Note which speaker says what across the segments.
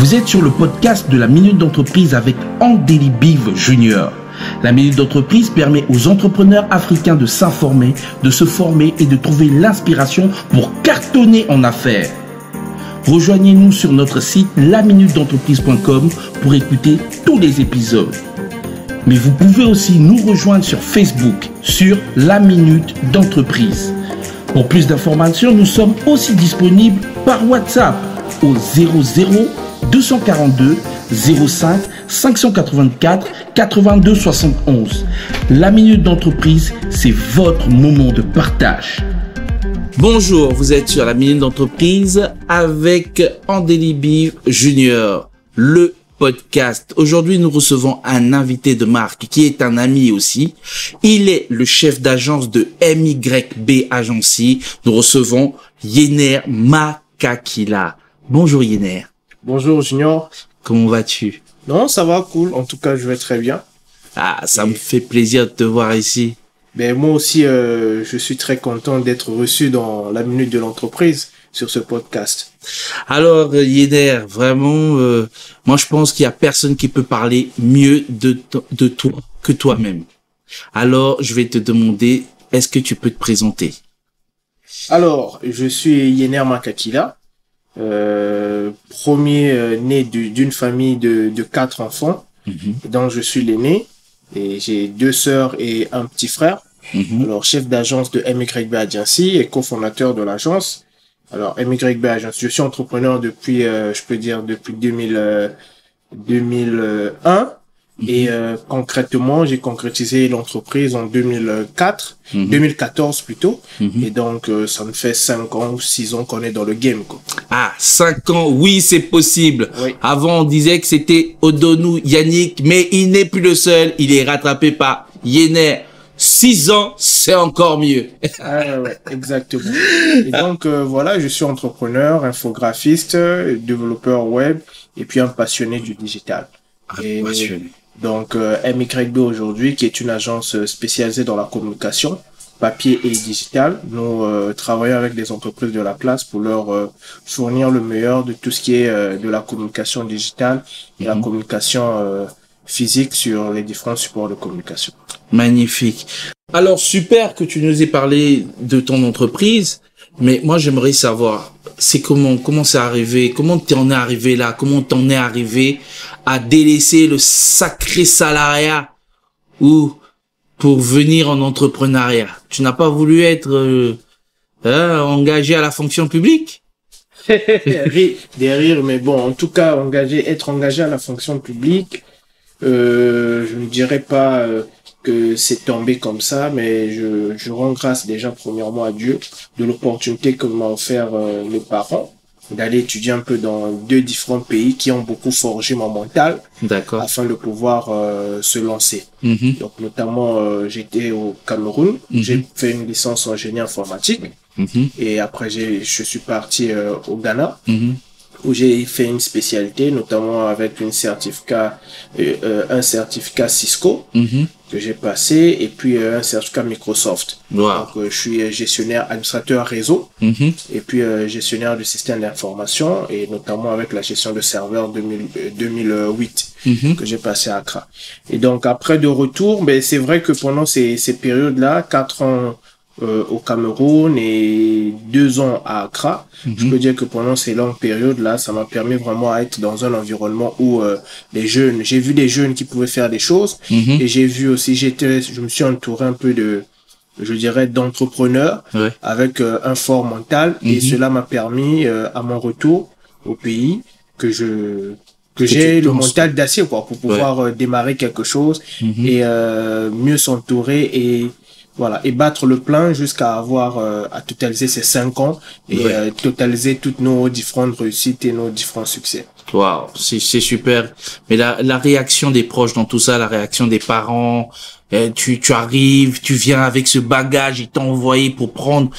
Speaker 1: Vous êtes sur le podcast de la Minute d'entreprise avec Andeli Biv Junior. La Minute d'entreprise permet aux entrepreneurs africains de s'informer, de se former et de trouver l'inspiration pour cartonner en affaires. Rejoignez-nous sur notre site laminutedentreprise.com pour écouter tous les épisodes. Mais vous pouvez aussi nous rejoindre sur Facebook, sur La Minute d'entreprise. Pour plus d'informations, nous sommes aussi disponibles par WhatsApp au 00 242 05 584 82 71. La Minute d'entreprise, c'est votre moment de partage. Bonjour, vous êtes sur La Minute d'entreprise avec Andeli Biv Junior, le podcast. Aujourd'hui, nous recevons un invité de marque qui est un ami aussi. Il est le chef d'agence de MYB Agency. Nous recevons Yener Makakila. Bonjour Yener.
Speaker 2: Bonjour Junior.
Speaker 1: Comment vas-tu?
Speaker 2: Non, ça va, cool. En tout cas, je vais très bien.
Speaker 1: Ah, ça me fait plaisir de te voir ici.
Speaker 2: Ben, moi aussi, je suis très content d'être reçu dans la Minute de l'entreprise sur ce podcast.
Speaker 1: Alors, Yener, vraiment, moi je pense qu'il y a personne qui peut parler mieux de toi que toi-même. Alors, je vais te demander, est-ce que tu peux te présenter?
Speaker 2: Alors, je suis Yener Makakila, premier né d'une famille de 4 enfants, dont je suis l'aîné, et j'ai 2 sœurs et un petit frère. Alors, chef d'agence de MYB Agency et cofondateur de l'agence. Alors, MYB Agency, je suis entrepreneur depuis, je peux dire, depuis 2001. Et concrètement, j'ai concrétisé l'entreprise en 2014 plutôt. Et donc, ça me fait 5 ans ou 6 ans qu'on est dans le game, quoi.
Speaker 1: Ah, 5 ans, oui, c'est possible.
Speaker 2: Oui.
Speaker 1: Avant, on disait que c'était Odonou Yannick, mais il n'est plus le seul. Il est rattrapé par Yener. 6 ans, c'est encore mieux.
Speaker 2: Ah, ouais, exactement. Et donc, voilà, je suis entrepreneur, infographiste, développeur web, et puis un passionné du digital. Et
Speaker 1: passionné.
Speaker 2: donc, MYB aujourd'hui, qui est une agence spécialisée dans la communication, papier et digital. Nous travaillons avec des entreprises de la place pour leur fournir le meilleur de tout ce qui est de la communication digitale et la communication physique sur les différents supports de communication.
Speaker 1: Magnifique. Alors, super que tu nous aies parlé de ton entreprise, mais moi, j'aimerais savoir, c'est comment c'est arrivé, comment t'en es arrivé là, comment t'en es arrivé à délaisser le sacré salariat ou pour venir en entrepreneuriat. Tu n'as pas voulu être engagé à la fonction publique?
Speaker 2: Des rires, mais bon, en tout cas, être engagé à la fonction publique, je ne dirais pas que c'est tombé comme ça, mais je rends grâce déjà premièrement à Dieu de l'opportunité que m'ont offert mes parents d'aller étudier un peu dans 2 différents pays qui ont beaucoup forgé mon mental.
Speaker 1: D'accord.
Speaker 2: Afin de pouvoir se lancer. Donc notamment j'étais au Cameroun, j'ai fait une licence en génie informatique et après je suis parti au Ghana où j'ai fait une spécialité, notamment avec un certificat Cisco que j'ai passé et puis un certificat Microsoft.
Speaker 1: Wow. Donc
Speaker 2: je suis gestionnaire, administrateur réseau et puis gestionnaire du système d'information et notamment avec la gestion de serveurs 2008 que j'ai passé à Accra. Et donc après de retour, ben c'est vrai que pendant ces périodes-là, 4 ans au Cameroun et 2 ans à Accra. Je peux dire que pendant ces longues périodes-là, ça m'a permis vraiment à être dans un environnement où les jeunes, j'ai vu des jeunes qui pouvaient faire des choses et j'ai vu aussi, je me suis entouré un peu je dirais, d'entrepreneurs avec un fort mental et cela m'a permis à mon retour au pays que j'ai le mental d'acier quoi pour pouvoir démarrer quelque chose et mieux s'entourer et voilà, et battre le plein jusqu'à avoir à totaliser ces 5 ans et totaliser toutes nos différentes réussites et nos différents succès.
Speaker 1: Waouh, c'est super. Mais la réaction des proches dans tout ça, la réaction des parents, tu arrives, tu viens avec ce bagage, ils t'ont envoyé pour prendre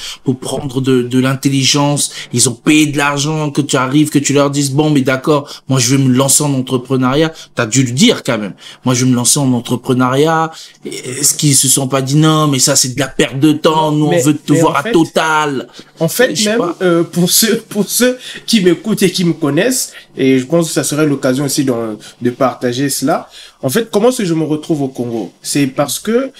Speaker 1: de l'intelligence, ils ont payé de l'argent, que tu arrives, que tu leur dises bon mais d'accord, moi je vais me lancer en entrepreneuriat, t'as dû le dire quand même. Moi je vais me lancer en entrepreneuriat. Est-ce qu'ils se sont pas dit non mais ça c'est de la perte de temps, nous on veut te voir à Total.
Speaker 2: En fait même pour ceux qui m'écoutent et qui me connaissent, et je pense que ça serait l'occasion aussi de partager cela. En fait, comment est-ce que je me retrouve au Congo? C'est parce que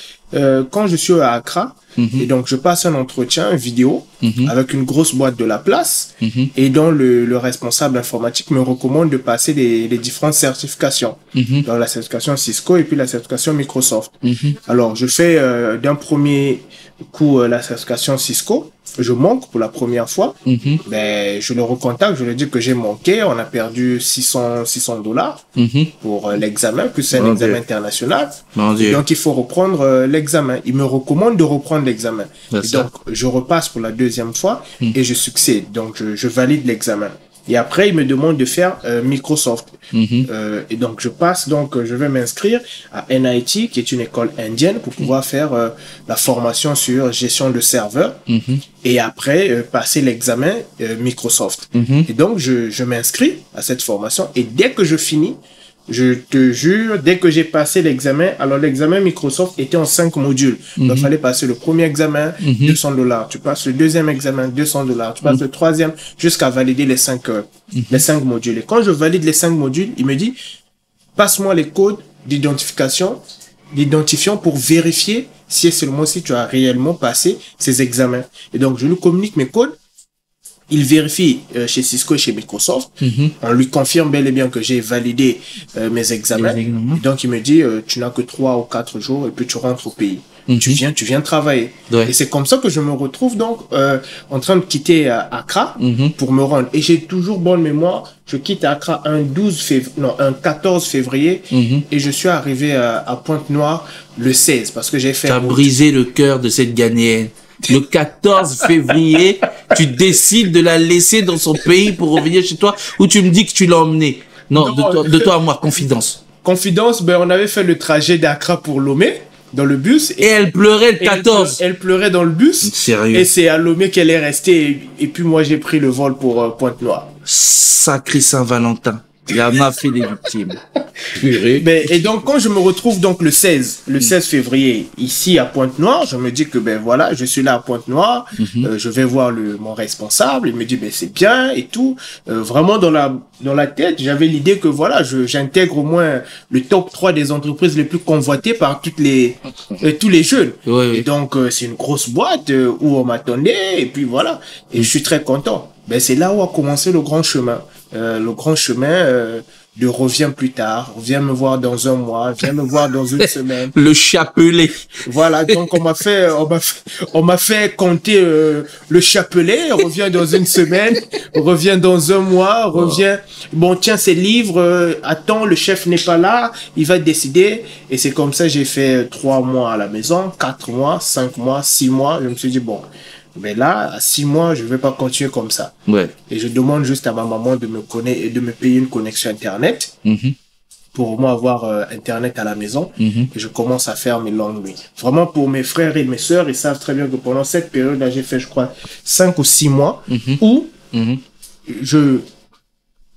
Speaker 2: quand je suis à Accra, et donc je passe un entretien vidéo avec une grosse boîte de la place, et dont le responsable informatique me recommande de passer les différentes certifications, dans la certification Cisco et puis la certification Microsoft. Alors, je fais d'un premier coup la certification Cisco. Je manque pour la première fois, ben je le recontacte, je lui dis que j'ai manqué, on a perdu $600 pour l'examen, plus c'est un examen international. Donc il faut reprendre l'examen. Il me recommande de reprendre l'examen. Donc je repasse pour la deuxième fois et je succède. Donc je valide l'examen. Et après, il me demande de faire Microsoft. Et donc, je vais m'inscrire à NIT, qui est une école indienne, pour pouvoir faire la formation sur gestion de serveurs. Et après, passer l'examen Microsoft. Et donc, je m'inscris à cette formation. Et dès que je finis, je te jure, dès que j'ai passé l'examen, alors l'examen Microsoft était en 5 modules. Donc, il fallait passer le premier examen, $200. Tu passes le deuxième examen, $200. Tu passes le troisième, jusqu'à valider les 5 modules. Et quand je valide les 5 modules, il me dit, passe-moi les codes d'identifiant pour vérifier si seulement si tu as réellement passé ces examens. Et donc, je lui communique mes codes. Il vérifie chez Cisco et chez Microsoft. On lui confirme bel et bien que j'ai validé mes examens. Et donc, il me dit, tu n'as que 3 ou 4 jours et puis tu rentres au pays. Tu viens travailler. Et c'est comme ça que je me retrouve donc en train de quitter Accra pour me rendre. Et j'ai toujours bonne mémoire. Je quitte Accra un 14 février et je suis arrivé à Pointe-Noire le 16 parce que j'ai fait...
Speaker 1: Tu as brisé le cœur de cette Ghanéenne. Le 14 février, tu décides de la laisser dans son pays pour revenir chez toi, ou tu me dis que tu l'as emmenée. Non, de toi à moi, confidence.
Speaker 2: Confidence, ben on avait fait le trajet d'Accra pour Lomé dans le bus.
Speaker 1: Et elle pleurait le 14.
Speaker 2: Elle pleurait dans le bus.
Speaker 1: Sérieux.
Speaker 2: Et c'est à Lomé qu'elle est restée. Et puis moi, j'ai pris le vol pour Pointe-Noire.
Speaker 1: Sacré Saint-Valentin. Il en a fait des victimes.
Speaker 2: Et donc, quand je me retrouve donc le 16 février ici à Pointe-Noire, je me dis que ben voilà, je suis là à Pointe-Noire, je vais voir mon responsable, il me dit ben c'est bien et tout. Vraiment dans la tête, j'avais l'idée que voilà, j'intègre au moins le top 3 des entreprises les plus convoitées par tous les jeunes. Et donc c'est une grosse boîte où on m'attendait et puis voilà, et je suis très content. Ben c'est là où a commencé le grand chemin. De reviens plus tard, viens me voir dans un mois, viens me voir dans une semaine.
Speaker 1: Le chapelet.
Speaker 2: Voilà, donc on m'a fait compter le chapelet, reviens dans une semaine, reviens dans un mois, reviens. Bon, tiens, ces livres, attends, le chef n'est pas là, il va décider. Et c'est comme ça, j'ai fait 3 mois à la maison, 4 mois, 5 mois, 6 mois. Je me suis dit, bon, mais là, à 6 mois, je vais pas continuer comme ça. Et je demande juste à ma maman de me payer une connexion Internet pour moi avoir Internet à la maison. Et je commence à faire mes longues nuits. Vraiment, pour mes frères et mes sœurs, ils savent très bien que pendant cette période-là, j'ai fait, je crois, 5 ou 6 mois où je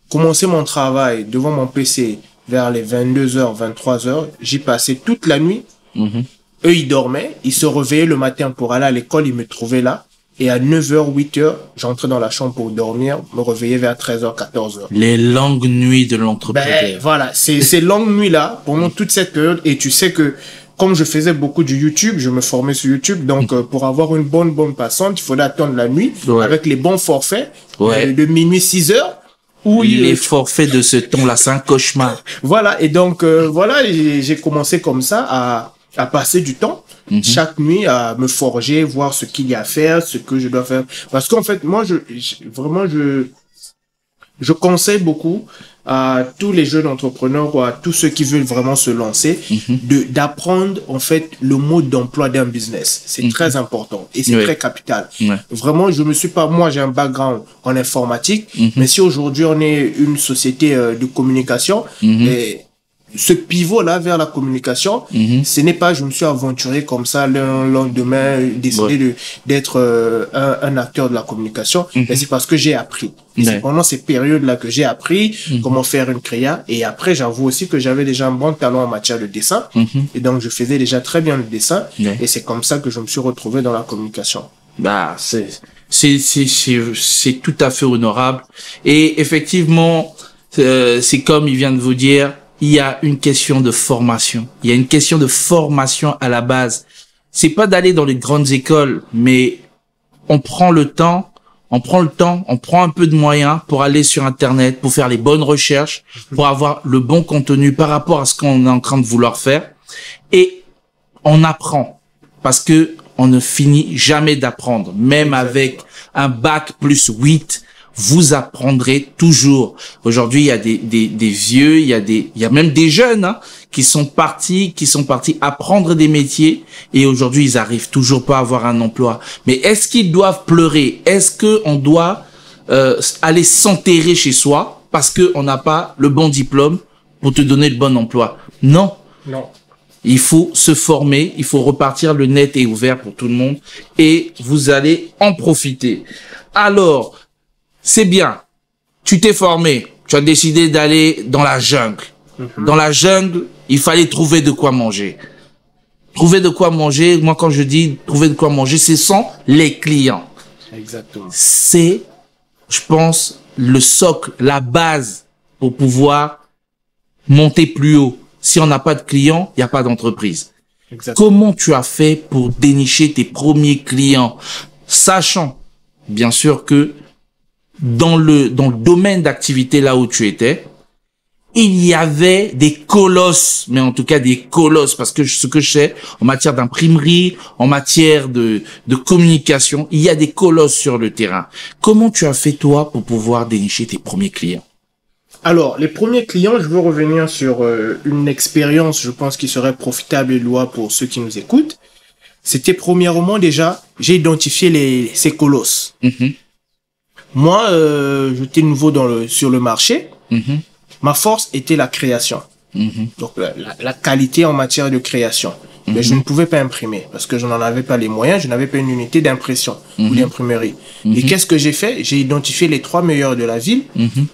Speaker 2: commençais mon travail devant mon PC vers les 22h, 23h. J'y passais toute la nuit. Eux, ils dormaient, ils se réveillaient le matin pour aller à l'école, ils me trouvaient là. Et à 9h, 8h, j'entrais dans la chambre pour dormir, me réveiller vers 13h, 14h.
Speaker 1: Les longues nuits de l'entrepreneur.
Speaker 2: Ben, voilà, ces longues nuits-là, pendant toute cette période, et tu sais que, comme je faisais beaucoup du YouTube, je me formais sur YouTube, donc pour avoir une bonne passante, il fallait attendre la nuit, avec les bons forfaits, de minuit 6h.
Speaker 1: Les forfaits de ce temps-là, c'est un cauchemar.
Speaker 2: Voilà, et donc, j'ai commencé comme ça à passer du temps chaque nuit à me forger, voir ce qu'il y a à faire, ce que je dois faire. Parce qu'en fait, moi, je conseille beaucoup à tous les jeunes entrepreneurs ou à tous ceux qui veulent vraiment se lancer d'apprendre en fait le mode d'emploi d'un business. C'est très important et c'est très capital. Vraiment, moi j'ai un background en informatique, mais si aujourd'hui on est une société de communication, ce pivot-là vers la communication, ce n'est pas, je me suis aventuré comme ça le lendemain, décidé d'être un acteur de la communication, mais c'est parce que j'ai appris. C'est pendant ces périodes-là que j'ai appris comment faire une créa. Et après, j'avoue aussi que j'avais déjà un bon talent en matière de dessin. Et donc, je faisais déjà très bien le dessin. Et c'est comme ça que je me suis retrouvé dans la communication.
Speaker 1: Bah, c'est tout à fait honorable. Et effectivement, c'est comme il vient de vous dire, il y a une question de formation. Il y a une question de formation à la base. C'est pas d'aller dans les grandes écoles, mais on prend le temps, on prend un peu de moyens pour aller sur Internet, pour faire les bonnes recherches, pour avoir le bon contenu par rapport à ce qu'on est en train de vouloir faire. Et on apprend. Parce que on ne finit jamais d'apprendre. Même avec un bac plus 8, vous apprendrez toujours. Aujourd'hui, il y a des vieux, il y a même des jeunes, qui sont partis apprendre des métiers et aujourd'hui, ils arrivent toujours pas à avoir un emploi. Mais est-ce qu'ils doivent pleurer? Est-ce que on doit aller s'enterrer chez soi parce que on n'a pas le bon diplôme pour te donner le bon emploi? Non.
Speaker 2: Non.
Speaker 1: Il faut se former, il faut repartir, le net est ouvert pour tout le monde et vous allez en profiter. Alors, c'est bien, tu t'es formé, tu as décidé d'aller dans la jungle. Dans la jungle, il fallait trouver de quoi manger. Trouver de quoi manger, moi quand je dis trouver de quoi manger, ce sont les clients.
Speaker 2: Exactement.
Speaker 1: C'est, je pense, le socle, la base pour pouvoir monter plus haut. Si on n'a pas de clients, il n'y a pas d'entreprise. Exactement. Comment tu as fait pour dénicher tes premiers clients, sachant, bien sûr, que dans le domaine d'activité là où tu étais, il y avait des colosses, mais en tout cas des colosses, parce que ce que je sais, en matière d'imprimerie, en matière de communication, il y a des colosses sur le terrain. Comment tu as fait toi pour pouvoir dénicher tes premiers clients?
Speaker 2: Alors, les premiers clients, je veux revenir sur une expérience, je pense, qui serait profitable et louable pour ceux qui nous écoutent. C'était premièrement déjà, j'ai identifié ces colosses. Moi, j'étais nouveau sur le marché. Ma force était la création. Donc, la qualité en matière de création. Mais je ne pouvais pas imprimer parce que je n'en avais pas les moyens, je n'avais pas une unité d'impression ou d'imprimerie. Et qu'est-ce que j'ai fait? J'ai identifié les 3 meilleurs de la ville.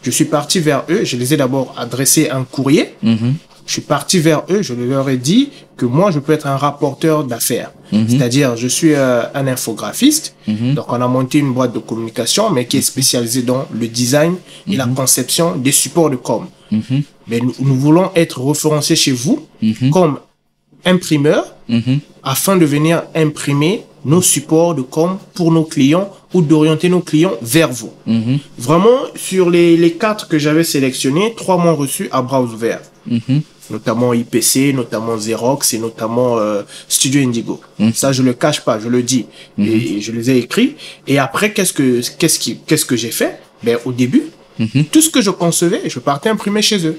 Speaker 2: Je suis parti vers eux. Je les ai d'abord adressé un courrier. Je suis parti vers eux. Je leur ai dit que moi, je peux être un rapporteur d'affaires. C'est-à-dire, je suis un infographiste. Donc, on a monté une boîte de communication, mais qui est spécialisée dans le design et la conception des supports de com. Mais nous voulons être référencés chez vous comme imprimeur afin de venir imprimer nos supports de com pour nos clients ou d'orienter nos clients vers vous. Vraiment, sur les 4 que j'avais sélectionnés, 3 m'ont reçu à bras ouverts. Notamment IPC, notamment Xerox et notamment Studio Indigo. Ça, je le cache pas, je le dis. Et je les ai écrits. Et après, qu'est-ce que j'ai fait? Ben, au début, tout ce que je concevais, je partais imprimer chez eux.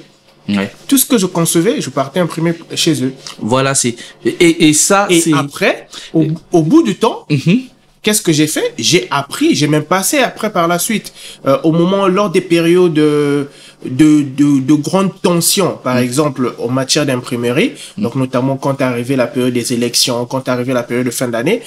Speaker 2: Tout ce que je concevais, je partais imprimer chez eux.
Speaker 1: Voilà, et ça,
Speaker 2: et après, au bout du temps, qu'est-ce que j'ai fait? J'ai appris, j'ai même passé après par la suite, lors des périodes de grande tension, par exemple en matière d'imprimerie, donc notamment quand est arrivée la période des élections, quand est arrivée la période de fin d'année,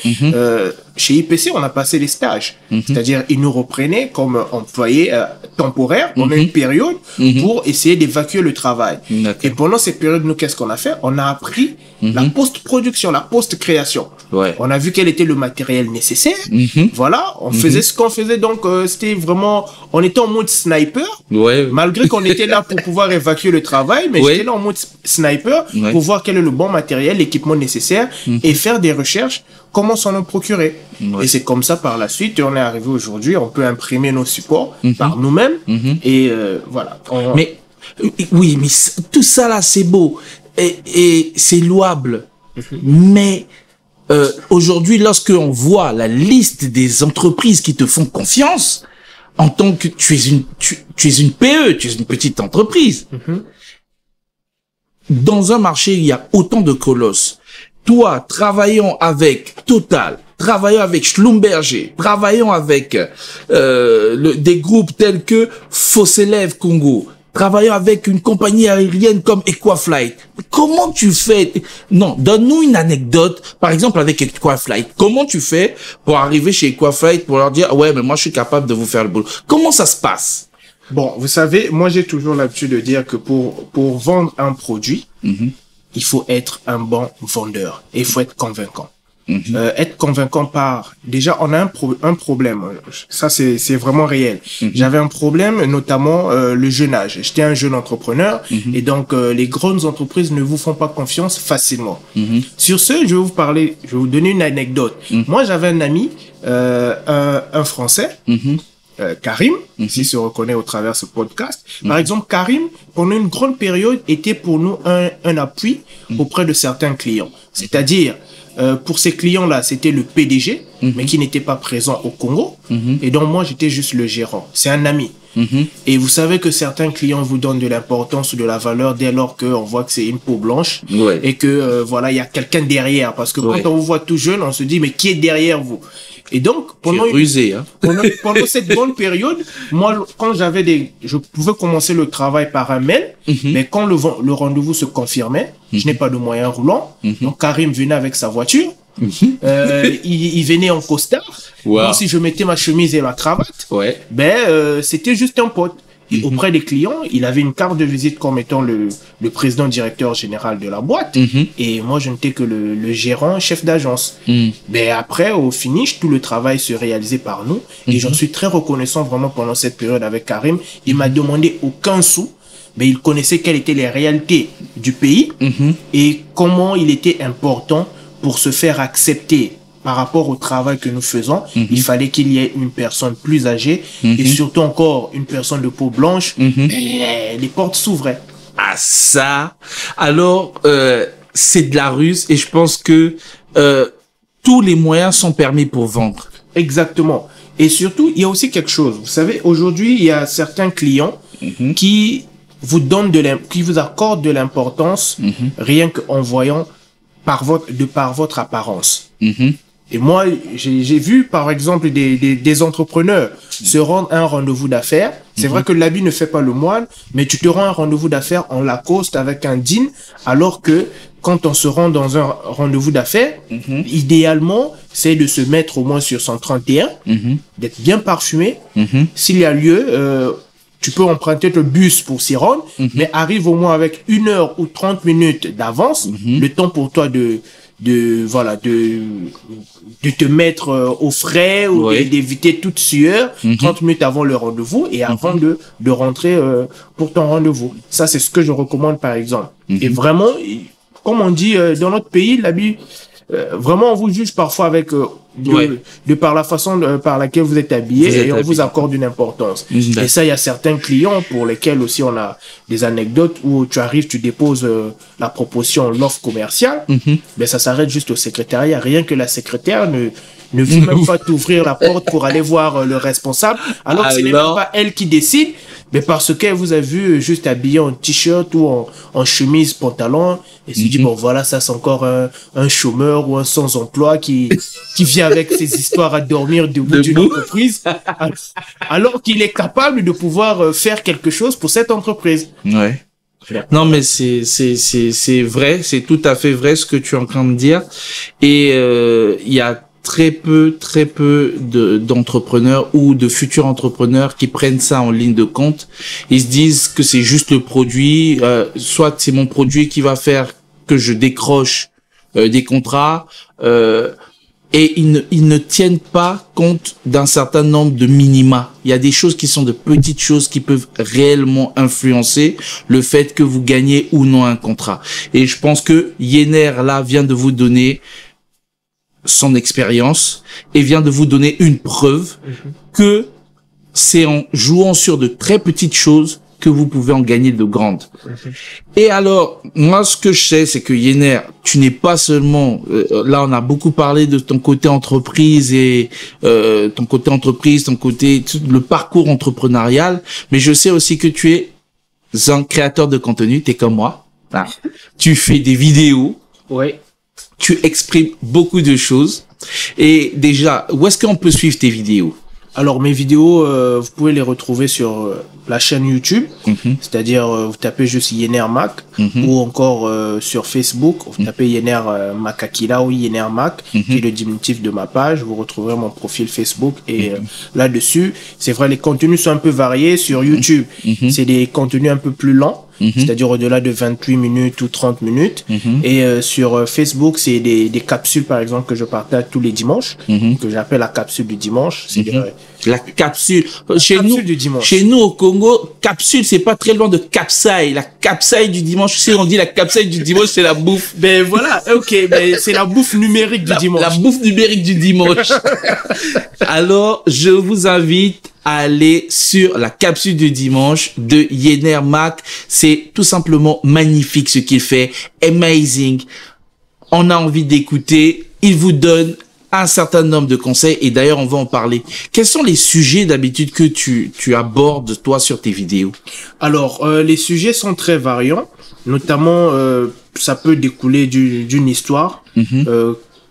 Speaker 2: chez IPC on a passé les stages, c'est-à-dire ils nous reprenaient comme employés temporaires pendant une période pour essayer d'évacuer le travail. Et pendant ces périodes, nous qu'est-ce qu'on a fait? On a appris la post-production, la post-création. On a vu quel était le matériel nécessaire. Voilà, on faisait ce qu'on faisait, donc c'était vraiment, on était en mode sniper, malgré qu'on était là pour pouvoir évacuer le travail, mais j'étais là en mode sniper pour voir quel est le bon matériel, l'équipement nécessaire et faire des recherches, comment s'en en procurer. Et c'est comme ça par la suite, on est arrivé aujourd'hui, on peut imprimer nos supports par nous-mêmes et voilà.
Speaker 1: Mais oui, mais tout ça là, c'est beau et c'est louable, mais aujourd'hui, lorsque on voit la liste des entreprises qui te font confiance, en tant que tu es une PE, tu es une petite entreprise. Dans un marché, il y a autant de colosses. Toi, travaillant avec Total, travaillant avec Schlumberger, travaillant avec des groupes tels que Fossélev Congo, travaillant avec une compagnie aérienne comme Equaflight. Comment tu fais? Non, donne-nous une anecdote, par exemple avec Equaflight. Comment tu fais pour arriver chez Equaflight pour leur dire, ouais, mais moi je suis capable de vous faire le boulot. Comment ça se passe?
Speaker 2: Bon, vous savez, moi j'ai toujours l'habitude de dire que pour vendre un produit, il faut être un bon vendeur et il faut être convaincant. Être convaincant déjà on a un problème, ça c'est vraiment réel. J'avais un problème, notamment le jeune âge. J'étais un jeune entrepreneur et donc les grandes entreprises ne vous font pas confiance facilement. Sur ce, je vais vous donner une anecdote. Moi j'avais un ami, un Français, Karim, qui se reconnaît au travers de ce podcast. Par exemple, Karim, pendant une grande période, était pour nous un appui auprès de certains clients. C'est-à-dire, pour ces clients-là, c'était le PDG, mais qui n'était pas présent au Congo. Et donc, moi, j'étais juste le gérant. C'est un ami. Et vous savez que certains clients vous donnent de l'importance ou de la valeur dès lors qu'on voit que c'est une peau blanche et que, voilà, il y a quelqu'un derrière. Parce que quand on vous voit tout jeune, on se dit, mais qui est derrière vous? Et donc, pendant cette bonne période, moi, quand je pouvais commencer le travail par un mail, mais quand le rendez-vous se confirmait, je n'ai pas de moyen roulant. Donc, Karim venait avec sa voiture. Il venait en costard. Donc, si je mettais ma chemise et ma cravate, c'était juste un pote. Et auprès des clients, il avait une carte de visite comme étant le président directeur général de la boîte. Et moi, je n'étais que le gérant, chef d'agence. Mais après, au finish, tout le travail se réalisait par nous. Et j'en suis très reconnaissant vraiment pendant cette période avec Karim. Il m'a demandé aucun sou, mais il connaissait quelles étaient les réalités du pays et comment il était important pour se faire accepter par rapport au travail que nous faisons. Il fallait qu'il y ait une personne plus âgée et surtout encore une personne de peau blanche. Et les portes s'ouvraient.
Speaker 1: Ah ça, alors c'est de la ruse et je pense que tous les moyens sont permis pour vendre.
Speaker 2: Exactement. Et surtout, il y a aussi quelque chose. Vous savez, aujourd'hui, il y a certains clients qui vous donnent qui vous accordent de l'importance rien qu'en voyant par votre apparence. Et moi, j'ai vu, par exemple, des entrepreneurs se rendre à un rendez-vous d'affaires. C'est vrai que l'habit ne fait pas le moine, mais tu te rends à un rendez-vous d'affaires en Lacoste avec un jean, alors que quand on se rend dans un rendez-vous d'affaires, idéalement, c'est de se mettre au moins sur son 31, d'être bien parfumé. S'il y a lieu, tu peux emprunter le bus pour s'y rendre, mais arrive au moins avec 1 heure ou 30 minutes d'avance, le temps pour toi de te mettre au frais ou d'éviter toute sueur 30 minutes avant le rendez-vous et avant de rentrer pour ton rendez-vous. Ça, c'est ce que je recommande, par exemple. Et vraiment, comme on dit dans notre pays, l'habit, vraiment, on vous juge parfois avec de par la façon par laquelle vous êtes habillé et on vous accorde une importance. Et ça, il y a certains clients pour lesquels aussi on a des anecdotes où tu arrives, tu déposes la proposition, l'offre commerciale, mais ça s'arrête juste au secrétariat. Rien que la secrétaire ne veut même pas t'ouvrir la porte pour aller voir le responsable, alors que ce n'est même pas elle qui décide, mais parce qu'elle vous a vu juste habillé en t-shirt ou en chemise, pantalon, et se dit, bon, voilà, ça c'est encore un chômeur ou un sans-emploi qui vient avec ses histoires à dormir debout d'une entreprise, alors qu'il est capable de pouvoir faire quelque chose pour cette entreprise.
Speaker 1: Non, mais c'est vrai, c'est tout à fait vrai ce que tu es en train de dire. Et il y a très peu d'entrepreneurs ou de futurs entrepreneurs qui prennent ça en ligne de compte. Ils se disent que c'est juste le produit, soit c'est mon produit qui va faire que je décroche des contrats, et ils ne tiennent pas compte d'un certain nombre de minima. Il y a des choses qui sont de petites choses qui peuvent réellement influencer le fait que vous gagnez ou non un contrat. Et je pense que Yener, là, vient de vous donner son expérience et vient de vous donner une preuve que c'est en jouant sur de très petites choses que vous pouvez en gagner de grandes. Et alors, moi, ce que je sais, c'est que Yener, tu n'es pas seulement... là, on a beaucoup parlé de ton côté entreprise et le parcours entrepreneurial, mais je sais aussi que tu es un créateur de contenu, t'es comme moi. Ah. Tu fais des vidéos. Tu exprimes beaucoup de choses. Et déjà, où est-ce qu'on peut suivre tes vidéos?
Speaker 2: Alors mes vidéos, vous pouvez les retrouver sur la chaîne YouTube, c'est-à-dire vous tapez juste Yener Mac, ou encore sur Facebook, vous tapez Yener Makakila ou Yener Mac, qui est le diminutif de ma page. Vous retrouverez mon profil Facebook et là-dessus, c'est vrai, les contenus sont un peu variés. Sur YouTube, c'est des contenus un peu plus lents. C'est-à-dire au-delà de 28 minutes ou 30 minutes. Et sur Facebook, c'est des capsules, par exemple, que je partage tous les dimanches, que j'appelle la capsule du dimanche. C'est
Speaker 1: la capsule.
Speaker 2: Du dimanche.
Speaker 1: Chez nous, au Congo, capsule, c'est pas très loin de capsaille. La capsaille du dimanche, si on dit la capsaille du dimanche, c'est la bouffe.
Speaker 2: Ben voilà, ok, ben c'est la bouffe numérique du dimanche.
Speaker 1: La bouffe numérique du dimanche. Alors, je vous invite à aller sur la capsule du dimanche de Yener Mac. C'est tout simplement magnifique ce qu'il fait. Amazing. On a envie d'écouter. Il vous donne un certain nombre de conseils et d'ailleurs, on va en parler. Quels sont les sujets d'habitude que tu abordes, toi, sur tes vidéos?
Speaker 2: Alors, les sujets sont très variants. Notamment, ça peut découler d'une histoire.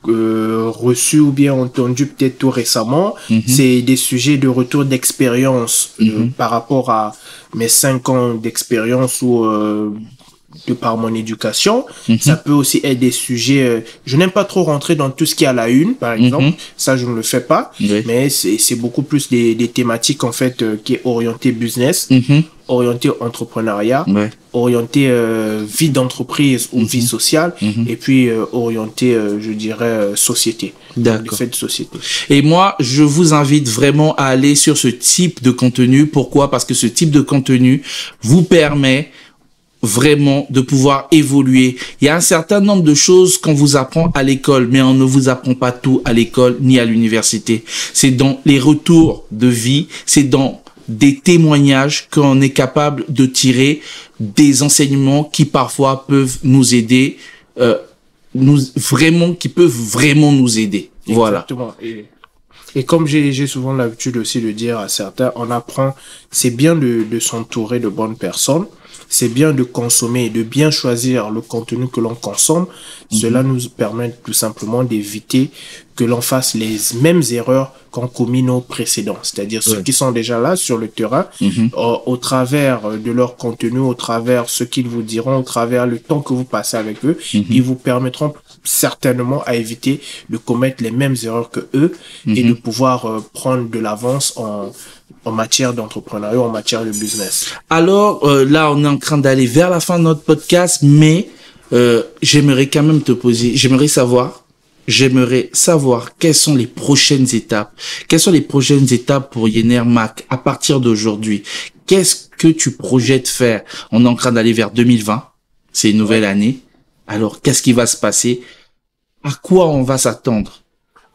Speaker 2: Reçu ou bien entendu peut-être tout récemment. C'est des sujets de retour d'expérience par rapport à mes 5 ans d'expérience ou de par mon éducation. Ça peut aussi être des sujets, je n'aime pas trop rentrer dans tout ce qui est à la une, par exemple, ça je ne le fais pas, mais c'est beaucoup plus des thématiques en fait qui est orienté business, orienté entrepreneuriat, orienté vie d'entreprise ou vie sociale, et puis orienté, je dirais, société.
Speaker 1: D'accord.
Speaker 2: Fait de société.
Speaker 1: Et moi, je vous invite vraiment à aller sur ce type de contenu. Pourquoi? Parce que ce type de contenu vous permet vraiment de pouvoir évoluer. Il y a un certain nombre de choses qu'on vous apprend à l'école, mais on ne vous apprend pas tout à l'école ni à l'université. C'est dans les retours de vie, c'est dans des témoignages qu'on est capable de tirer des enseignements qui parfois peuvent nous aider, qui peuvent vraiment nous aider. Voilà.
Speaker 2: Exactement. Et comme j'ai souvent l'habitude aussi de dire à certains, on apprend, c'est bien de s'entourer de bonnes personnes. C'est bien de consommer et de bien choisir le contenu que l'on consomme. Cela nous permet tout simplement d'éviter que l'on fasse les mêmes erreurs qu'ont commis nos précédents. C'est-à-dire ceux qui sont déjà là sur le terrain, au travers de leur contenu, au travers ce qu'ils vous diront, au travers le temps que vous passez avec eux, ils vous permettront certainement à éviter de commettre les mêmes erreurs que eux et de pouvoir prendre de l'avance en matière d'entrepreneuriat, en matière de business.
Speaker 1: Alors, là, on est en train d'aller vers la fin de notre podcast, mais j'aimerais quand même j'aimerais savoir quelles sont les prochaines étapes. Quelles sont les prochaines étapes pour Yener Mac à partir d'aujourd'hui? Qu'est-ce que tu projettes faire? On est en train d'aller vers 2020. C'est une nouvelle année. Alors, qu'est-ce qui va se passer? À quoi on va s'attendre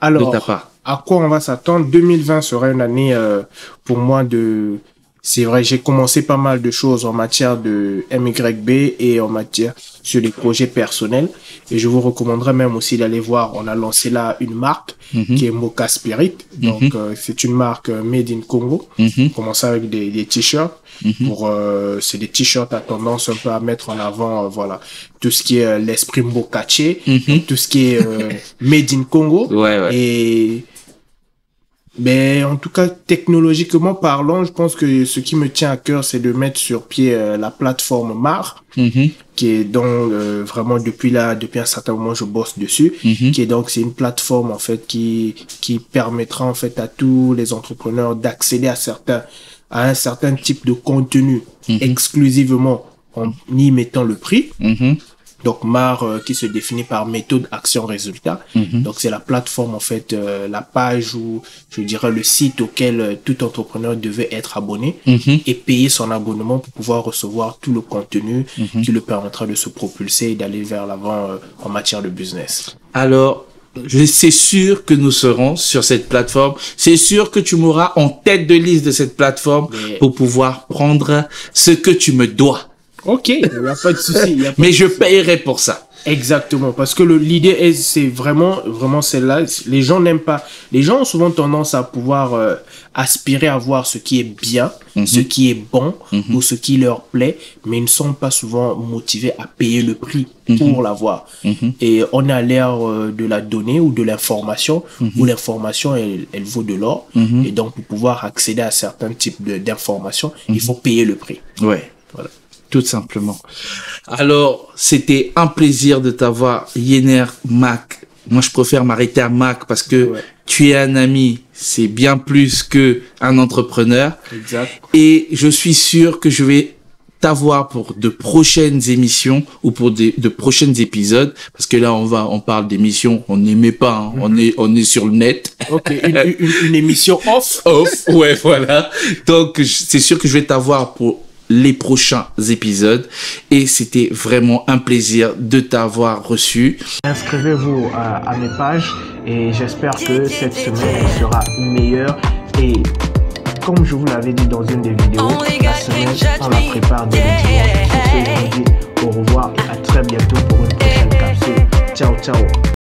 Speaker 1: de ta part?
Speaker 2: À quoi on va s'attendre? 2020 sera une année pour moi c'est vrai, j'ai commencé pas mal de choses en matière de MYB et en matière sur les projets personnels. Et je vous recommanderais même aussi d'aller voir, on a lancé là une marque qui est Mocha Spirit. Donc, c'est une marque made in Congo. On commence avec des t-shirts. C'est des t-shirts à tendance un peu à mettre en avant, voilà, tout ce qui est l'esprit Mbokache, tout ce qui est made in Congo. Et ben, en tout cas, technologiquement parlant, je pense que ce qui me tient à cœur, c'est de mettre sur pied la plateforme Mar, qui est donc vraiment depuis un certain moment, je bosse dessus, qui est donc, c'est une plateforme en fait qui permettra en fait à tous les entrepreneurs d'accéder à un certain type de contenu exclusivement en y mettant le prix. Donc Mar qui se définit par méthode, action, résultat. Donc c'est la plateforme en fait, la page ou je dirais le site auquel tout entrepreneur devait être abonné et payer son abonnement pour pouvoir recevoir tout le contenu qui le permettra de se propulser et d'aller vers l'avant en matière de business.
Speaker 1: Alors, c'est sûr que nous serons sur cette plateforme. C'est sûr que tu m'auras en tête de liste de cette plateforme pour pouvoir prendre ce que tu me dois.
Speaker 2: Ok, il n'y a pas de souci.
Speaker 1: Mais je paierai pour ça.
Speaker 2: Exactement, parce que l'idée c'est vraiment celle-là. Les gens n'aiment pas. Les gens ont souvent tendance à pouvoir aspirer à voir ce qui est bien, ce qui est bon ou ce qui leur plaît, mais ils ne sont pas souvent motivés à payer le prix pour l'avoir. Et on est à l'ère de la donnée ou de l'information, où l'information elle vaut de l'or. Et donc pour pouvoir accéder à certains types d'informations, il faut payer le prix.
Speaker 1: Ouais.
Speaker 2: Voilà.
Speaker 1: Tout simplement. Alors, c'était un plaisir de t'avoir, Yener Mac. Moi, je préfère m'arrêter à Mac parce que tu es un ami. C'est bien plus que un entrepreneur.
Speaker 2: Exact.
Speaker 1: Et je suis sûr que je vais t'avoir pour de prochaines émissions ou pour de prochains épisodes, parce que là on parle d'émissions, on n'aimait pas, hein. On est sur le net.
Speaker 2: Ok, une émission off.
Speaker 1: Ouais, voilà. Donc c'est sûr que je vais t'avoir pour les prochains épisodes et c'était vraiment un plaisir de t'avoir reçu.
Speaker 2: Inscrivez-vous à mes pages et j'espère que cette semaine sera meilleure. Et comme je vous l'avais dit dans une des vidéos, la semaine on la prépare dès le dimanche. Sur ce, je vous dis au revoir et à très bientôt pour une prochaine capsule. Ciao, ciao.